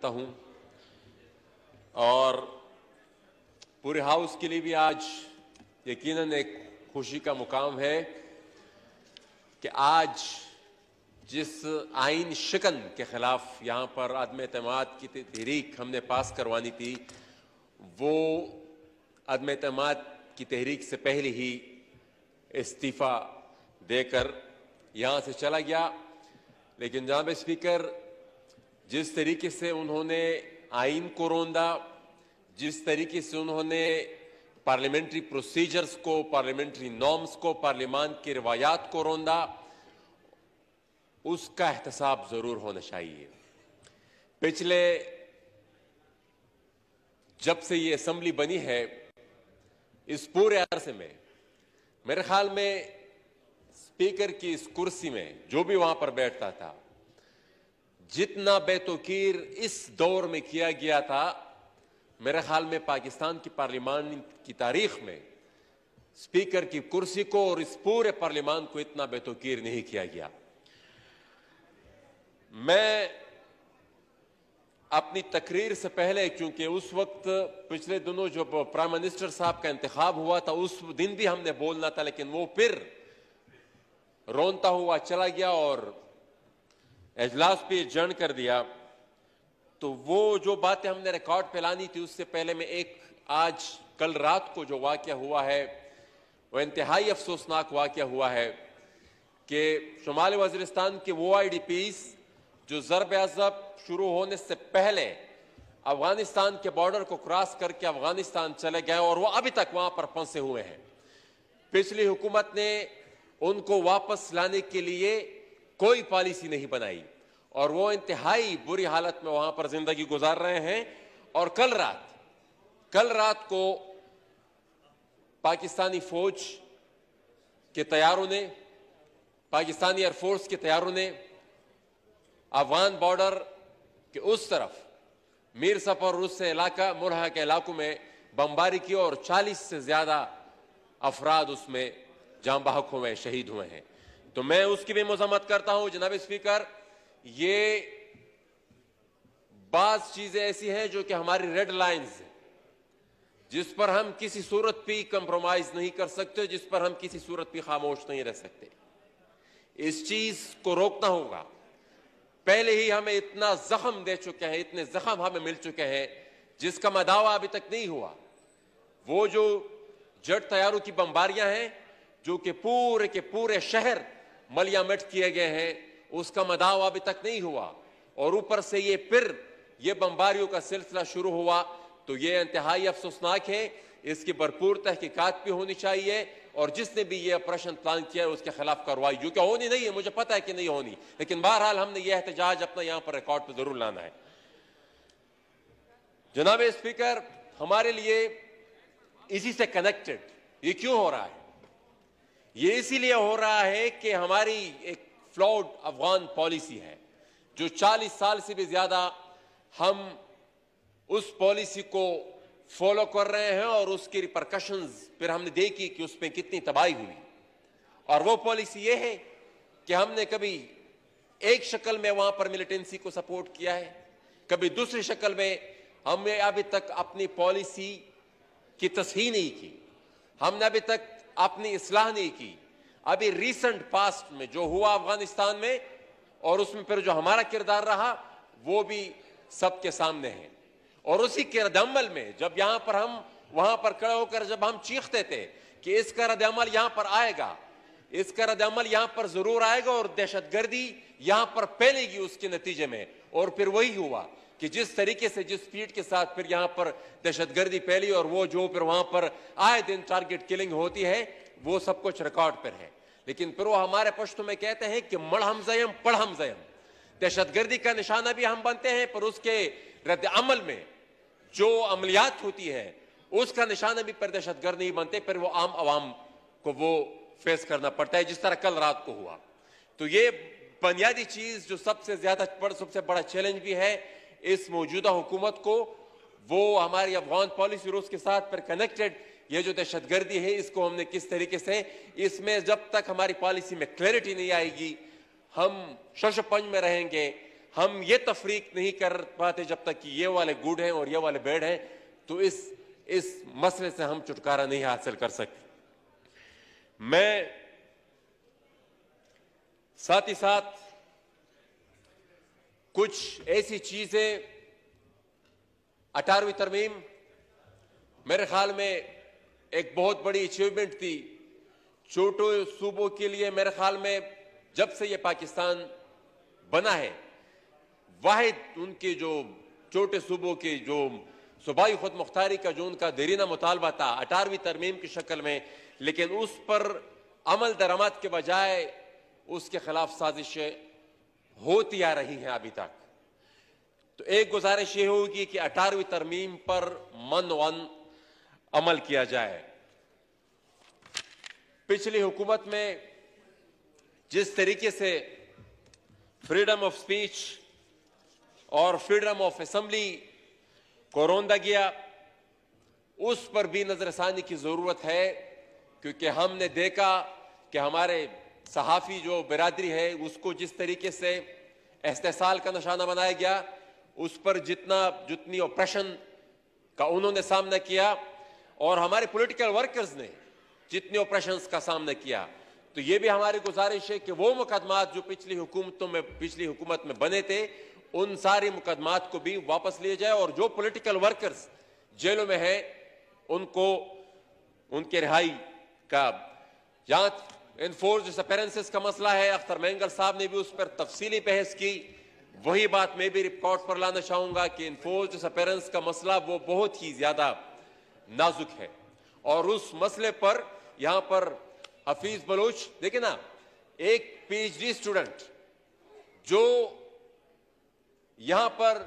हूं और पूरे हाउस के लिए भी आज यकीनन एक खुशी का मुकाम है कि आज जिस आइन शिकन के खिलाफ यहां पर अदम एतमाद की तहरीक हमने पास करवानी थी, वो अदम एतमाद की तहरीक से पहले ही इस्तीफा देकर यहां से चला गया। लेकिन जनाब स्पीकर, जिस तरीके से उन्होंने आइन को रोंदा, जिस तरीके से उन्होंने पार्लियामेंट्री प्रोसीजर्स को, पार्लियामेंट्री नॉर्म्स को, पार्लियामान की रिवायात को रोंदा, उसका एहतसाब जरूर होना चाहिए। पिछले जब से ये असेंबली बनी है, इस पूरे अरसे में मेरे ख्याल में स्पीकर की इस कुर्सी में जो भी वहां पर बैठता था, जितना बेतौकीर इस दौर में किया गया था, मेरे ख्याल में पाकिस्तान की पार्लियामान की तारीख में स्पीकर की कुर्सी को और इस पूरे पार्लियामान को इतना बेतौकीर नहीं किया गया। मैं अपनी तकरीर से पहले, क्योंकि उस वक्त पिछले दिनों जब प्राइम मिनिस्टर साहब का इंतखाब हुआ था, उस दिन भी हमने बोलना था, लेकिन वो फिर रोनता हुआ चला गया और इजलास पे एडजर्न कर दिया। तो वो जो बातें हमने रिकॉर्ड पे लानी थी, उससे पहले मैं आज कल रात को जो वाकया हुआ है, वो इंतहाई अफसोसनाक वाकया हुआ है कि शुमाली वज़ीरिस्तान के वो IDPs जो ज़रब अज़ब शुरू होने से पहले अफगानिस्तान के बॉर्डर को क्रॉस करके अफगानिस्तान चले गए और वो अभी तक वहां पर फंसे हुए हैं। पिछली हुकूमत ने उनको वापस लाने के लिए कोई पॉलिसी नहीं बनाई और वो इंतहाई बुरी हालत में वहां पर जिंदगी गुजार रहे हैं। और कल रात को पाकिस्तानी फौज के तैयारों ने, पाकिस्तानी एयरफोर्स के तैयारों ने अफगान बॉर्डर के उस तरफ मीर सफर रुस से इलाका मुरहा के इलाकों में बमबारी की और 40 से ज्यादा अफराद उसमें जान बहक हुए, शहीद हुए हैं। तो मैं उसकी भी मजम्मत करता हूं। जनाब स्पीकर, ये बाज चीजें ऐसी हैं जो कि हमारी रेड लाइंस हैं, जिस पर हम किसी सूरत पे कंप्रोमाइज नहीं कर सकते, जिस पर हम किसी सूरत पे खामोश नहीं रह सकते। इस चीज को रोकना होगा। पहले ही हमें इतना जख्म दे चुके हैं, इतने जख्म हमें मिल चुके हैं जिसका मदावा अभी तक नहीं हुआ। वो जो जेट तैयारों की बमबारियां हैं जो कि पूरे के पूरे शहर मलियामट किए गए हैं, उसका मदावा अभी तक नहीं हुआ और ऊपर से ये फिर ये बमबारियों का सिलसिला शुरू हुआ। तो ये इंतहाई अफसोसनाक है। इसकी भरपूर तहकीकात भी होनी चाहिए और जिसने भी ये ऑपरेशन प्लान किया है उसके खिलाफ कार्रवाई, जो कि होनी नहीं है, मुझे पता है कि नहीं होनी, लेकिन बहरहाल हमने ये एहतजाज अपना यहां पर रिकॉर्ड पर जरूर लाना है। जनाब स्पीकर, हमारे लिए इसी से कनेक्टेड ये क्यों हो रहा है? ये इसीलिए हो रहा है कि हमारी एक फ्लॉड अफगान पॉलिसी है, जो 40 साल से भी ज्यादा हम उस पॉलिसी को फॉलो कर रहे हैं और उसकी रिपरकशंस फिर हमने देखी कि उसमें कितनी तबाही हुई। और वो पॉलिसी ये है कि हमने कभी एक शक्ल में वहां पर मिलिटेंसी को सपोर्ट किया है, कभी दूसरी शक्ल में हमने अभी तक अपनी पॉलिसी की तस्हीह नहीं की, हमने अभी तक अपनी इस्लाह नहीं की। अभी रीसेंट पास्ट में जो हुआ अफगानिस्तान में और उसमें फिर जो हमारा किरदार रहा, वो भी सबके सामने है। और उसी के रद्द-ए-अमल में जब यहां पर हम वहां पर खड़े होकर जब हम चीखते थे कि इसका रद्द-ए-अमल यहां पर आएगा, इसका रद्द-ए-अमल यहां पर जरूर आएगा और दहशतगर्दी यहां पर फैलेगी उसके नतीजे में, और फिर वही हुआ कि जिस तरीके से, जिस स्पीड के साथ फिर यहां पर दहशतगर्दी फैली और वो जो फिर वहां पर आए दिन टारगेट किलिंग होती है, वो सब कुछ रिकॉर्ड पर है। लेकिन फिर वो हमारे पश्तो में कहते हैं कि मड़ हम जयम पढ़ हम जयम, दहशतगर्दी का निशाना भी हम बनते हैं, पर उसके रद्द अमल में जो अमलियात होती है उसका निशाना भी पर दहशतगर्द नहीं बनते, फिर वो आम आवाम को वो फेस करना पड़ता है, जिस तरह कल रात को हुआ। तो ये बुनियादी चीज जो सबसे बड़ा चैलेंज भी है इस मौजूदा हुकूमत को, वो हमारी अफगान पॉलिसी और उसके साथ फिर कनेक्टेड ये जो दहशतगर्दी है, इसको हमने किस तरीके से, इसमें जब तक हमारी पॉलिसी में क्लैरिटी नहीं आएगी, हम शशपंज में रहेंगे, ہم یہ تفریق نہیں کر پاتے جب تک کہ یہ والے گڈ ہیں اور یہ والے بیڈ ہیں تو اس مسئلے سے ہم چھٹکارا نہیں حاصل کر سکتے. میں ساتھ ہی ساتھ کچھ ایسی چیزیں 18ویں ترمیم میرے خیال میں ایک بہت بڑی اچیومنٹ تھی چھوٹے صوبوں کے لیے. میرے خیال میں جب سے یہ پاکستان بنا ہے واحد ان کے جو چھوٹے صوبوں کے جو صوبائی خود مختاری کا جو ان کا دیرینہ مطالبہ تھا 18ویں ترمیم کی شکل میں, لیکن اس پر عمل درآمد کے بجائے اس کے خلاف سازشیں ہوتی آ رہی ہیں ابھی تک. تو ایک گزارش یہ ہوگی کہ 18ویں ترمیم پر من عمل کیا جائے. پچھلی حکومت میں جس طریقے سے فریڈم آف سپیچ اور فریڈم آف اسمبلی کو روندا گیا اس پر بھی نظر ثانی کی ضرورت ہے, کیونکہ ہم نے دیکھا کہ ہمارے صحافی جو برادری ہے اس کو جس طریقے سے استحصال کا نشانہ بنایا گیا, اس پر جتنی اپریشن کا انہوں نے سامنا کیا اور ہمارے پولیٹیکل ورکرز نے جتنے آپریشنز کا سامنا کیا, تو یہ بھی ہماری گزارش ہے کہ وہ مقدمات جو پچھلی حکومت میں بنے تھے ان ساری مقدمات کو بھی واپس لیے جائے, اور جو پولیٹیکل ورکرز جیلوں میں ہیں ان کو ان کے رہائی کا, جہاں انفورس ڈس اپیرنسز کا مسئلہ ہے اختر مینگل صاحب نے بھی اس پر تفصیلی بحث کی. وہی بات میں بھی ریکارڈ پر لانا چاہوں گا کہ انفورس ڈس اپیرنس کا مسئلہ وہ بہت ہی زیادہ نازک ہے, اور اس مسئلے پر یہاں پر حفیظ بلوچ دیکھیں نا, ایک پی ایچ ڈی اسٹوڈنٹ جو یہاں پر,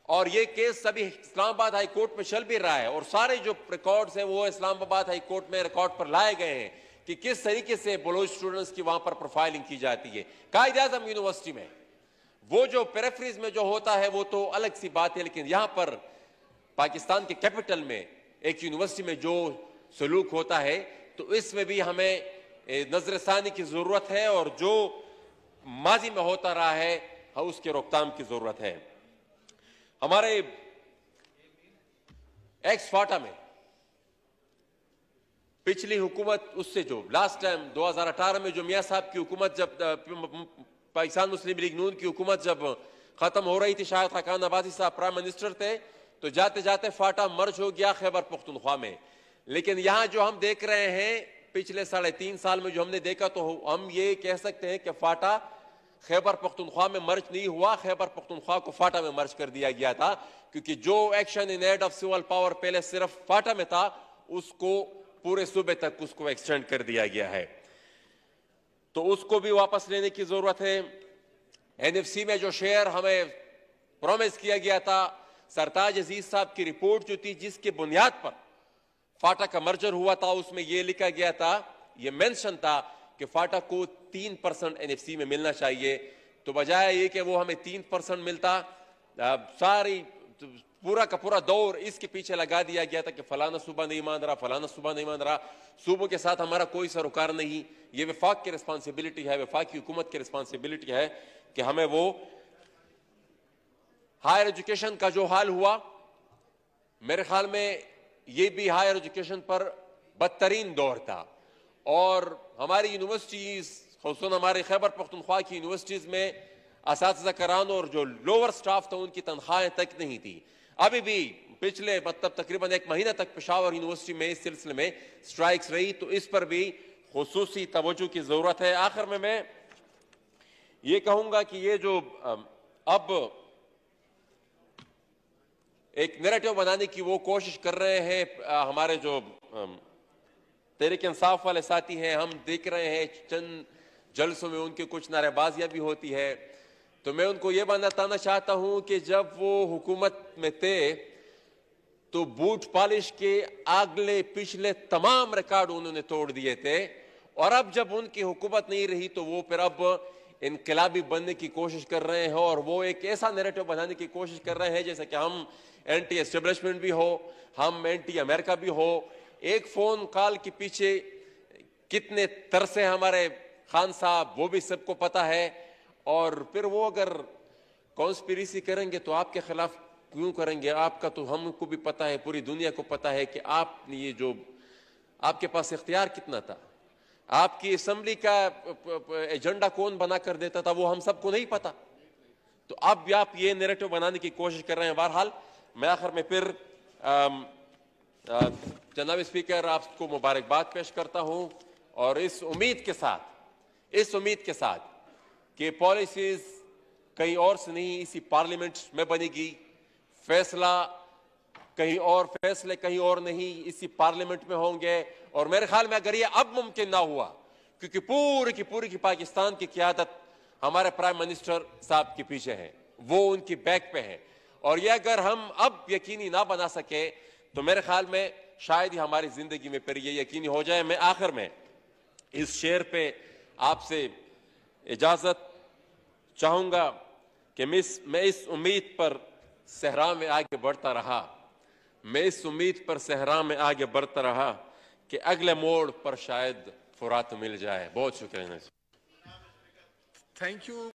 اور یہ کیس ابھی اسلام آباد ہائی کورٹ میں چل بھی رہا ہے اور سارے جو ریکارڈز ہیں وہ اسلام آباد ہائی کورٹ میں ریکارڈ پر لائے گئے ہیں کہ کس طریقے سے بلوچ اسٹوڈنٹس کی وہاں پر پروفائلنگ کی جاتی ہے. قائد اعظم یونیورسٹی میں وہ جو پیریفریز میں جو ہوتا ہے وہ تو الگ سی بات ہے, لیکن یہاں پر پاکستان کے کیپٹل میں ایک یونیورسٹی میں جو سلوک ہوتا ہے تو اس میں بھی ہمیں نظر ثانی کی ضرورت ہے, اور جو ماضی میں ہوتا رہا ہے اس کے روک تھام کی ضرورت ہے. ہمارے ایکس فاٹا میں پچھلی حکومت اس سے جو لاسٹ ٹائم 2018 میں جو میاں صاحب کی حکومت جب پاکستان مسلم لیگ نون کی حکومت جب ختم ہو رہی تھی, شاہد خاقان عباسی صاحب پرائم منسٹر تھے, تو جاتے جاتے فاٹا مرج ہو گیا خیبر پختونخوا میں. لیکن یہاں جو ہم دیکھ رہے ہیں پچھلے 3.5 سال میں جو ہم نے دیکھا تو ہم یہ کہہ سکتے ہیں کہ فاٹا خیبر پختونخوا میں مرج نہیں ہوا, خیبر پختونخوا کو فاٹا میں مرج کر دیا گیا تھا, کیونکہ جو action in aid of civil power پہلے صرف فاٹا میں تھا اس کو پورے صوبے تک اس کو ایکسٹینڈ کر دیا گیا ہے, تو اس کو بھی واپس لینے کی ضرورت ہے. این ایف سی میں جو شیئر ہمیں پرومس کیا گیا تھا, سرتاج عزیز صاحب کی رپورٹ جو تھی جس کے بنیاد پر فاٹا کا مرجر ہوا تھا اس میں یہ لکھا گیا تھا, یہ مینشن تھا کہ فاٹا کو 3% این ایف سی میں ملنا چاہیے, تو بجائے یہ کہ وہ ہمیں 3% ملتا, ساری پورا کا پورا دور اس کے پیچھے لگا دیا گیا تھا کہ فلانا صوبہ نہیں مان رہا, فلانا صوبہ نہیں مان رہا. صوبوں کے ساتھ ہمارا کوئی سروکار نہیں, یہ وفاق کی رسپانسبلٹی ہے, وفاقی حکومت کی رسپانسبلٹی ہے کہ ہمیں وہ ہائر ایجوکیشن کا جو حال ہوا, میرے خیال میں یہ بھی ہائر ایجوکیشن پر بدترین دور تھا, اور ہماری یونیورسٹیز خصوصاً ہمارے خیبر پختونخوا کی یونیورسٹیز میں اساتذہ کران اور جو لوور سٹاف تھا ان کی تنخواہیں تک نہیں تھی. ابھی بھی پچھلے تقریباً 1 مہینہ تک پشاور یونیورسٹی میں اس سلسلے میں سٹرائکس رہی, تو اس پر بھی خصوصی توجہ کی ضرورت ہے. آخر میں یہ کہوں گا کہ یہ جو اب ایک نیریٹو بنانے کی وہ کوشش کر رہے ہیں ہمارے جو تحریک انصاف والے ساتھی ہیں, ہم دیکھ رہے ہیں چند جلسوں میں ان کی کچھ نعرے بازیاں بھی ہوتی ہے, تو میں ان کو یہ بتانا چاہتا ہوں کہ جب وہ حکومت میں تھے تو بوٹ پالش کے اگلے پچھلے تمام ریکارڈ انہوں نے توڑ دیے تھے, اور اب جب ان کی حکومت نہیں رہی تو وہ پھر اب انقلابی بننے کی کوشش کر رہے ہیں, اور وہ ایک ایسا نیریٹو بنانے کی کوشش کر رہے ہیں جیسے کہ ہم اینٹی اسٹیبلشمنٹ بھی ہو, ہم اینٹی امریکہ بھی ہو. ایک فون کال کے پیچھے کتنے ترسے ہمارے خان صاحب وہ بھی سب کو پتا ہے, اور پھر وہ اگر कॉन्स्पिरेसी करेंगे तो आपके खिलाफ क्यों करेंगे? आपका तो हमको भी पता है, पूरी दुनिया को पता है कि आपने ये जो आपके पास इख्तियार कितना था, आपकी असेंबली का एजेंडा कौन बना कर देता था वो हम सबको नहीं पता। तो अब आप ये नैरेटिव बनाने की कोशिश कर रहे हैं। बहरहाल मैं आखिर में फिर जनाब स्पीकर आपको मुबारकबाद पेश करता हूं और इस उम्मीद के साथ कि पॉलिसीज कहीं और से नहीं इसी पार्लियामेंट में बनेगी, फैसले कहीं और नहीं इसी पार्लियामेंट में होंगे। और मेरे ख्याल में अगर ये अब मुमकिन ना हुआ, क्योंकि पूरी की पाकिस्तान की क़यादत हमारे प्राइम मिनिस्टर साहब के पीछे है, वो उनकी बैक पे है, और ये अगर हम अब यकीनी ना बना सके तो मेरे ख्याल में शायद ही हमारी जिंदगी में फिर ये यकीनी हो जाए। मैं आखिर में इस शेर पे आपसे इजाजत चाहूंगा कि मैं इस उम्मीद पर सहरा में आगे बढ़ता रहा कि अगले मोड़ पर शायद फुरात मिल जाए। बहुत शुक्रिया। Thank you.